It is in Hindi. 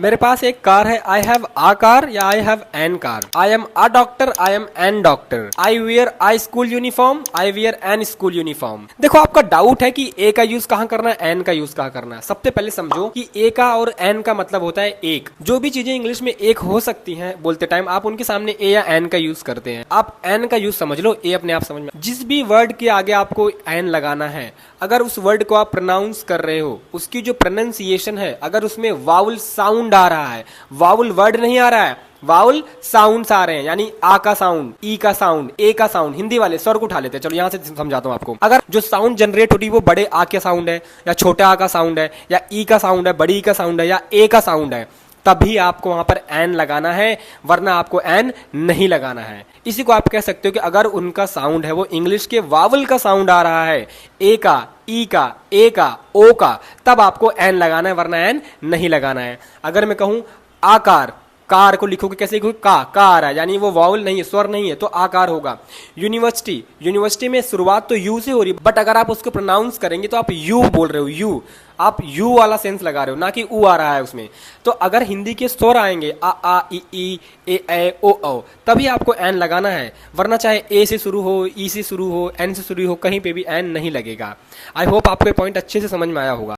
मेरे पास एक कार है, आई हैव आ कार या I have an car. I am a doctor, I am an doctor. I wear I school uniform, I wear an school uniform. देखो आपका डाउट है कि ए का यूज कहाँ करना है, एन का यूज कहाँ करना है। सबसे पहले समझो कि ए का और एन का मतलब होता है एक। जो भी चीजें इंग्लिश में एक हो सकती हैं बोलते टाइम, आप उनके सामने ए या एन का यूज करते हैं। आप एन का यूज समझ लो, ए अपने आप समझ में। जिस भी वर्ड के आगे आपको एन लगाना है, अगर उस वर्ड को आप प्रोनाउंस कर रहे हो, उसकी जो प्रोनाउंसिएशन है, अगर उसमें वाउल साउंड आ रहा है, वाउल वर्ड नहीं आ रहा है, वाउल साउंड्स आ रहे हैं, यानी आ का साउंड, ई का साउंड, ए का साउंड। हिंदी वाले स्वर को उठा लेते हैं, चलो यहां से समझाता हूं आपको। अगर जो साउंड जनरेट हो रही है वो बड़े आ का साउंड है, या छोटे आ का साउंड है, या ई का साउंड है, बड़ी ई का साउंड है, या ए का साउंड है, तभी आपको वहां पर एन लगाना है, वरना आपको एन नहीं लगाना है। इसी को आप कह सकते हो कि अगर उनका साउंड है वो इंग्लिश के वावल का साउंड आ रहा है, ए का, ई का, ए का, ओ का, तब आपको एन लगाना है, वरना एन नहीं लगाना है। अगर मैं कहूं आकार, कार को लिखोगे कैसे लिखोगे, का आ रहा है, यानी वो वाउल नहीं है, स्वर नहीं है, तो आकार होगा। यूनिवर्सिटी, यूनिवर्सिटी में शुरुआत तो यू से हो रही है, बट अगर आप उसको प्रोनाउंस करेंगे तो आप यू बोल रहे हो, यू, आप यू वाला सेंस लगा रहे हो, ना कि ऊ आ रहा है उसमें। तो अगर हिंदी के स्वर आएंगे आ ई ए ओ, तभी आपको एन लगाना है, वरना चाहे ए से शुरू हो, ई से शुरू हो, एन से शुरू हो, कहीं पे भी एन नहीं लगेगा। आई होप आपको ये पॉइंट अच्छे से समझ में आया होगा।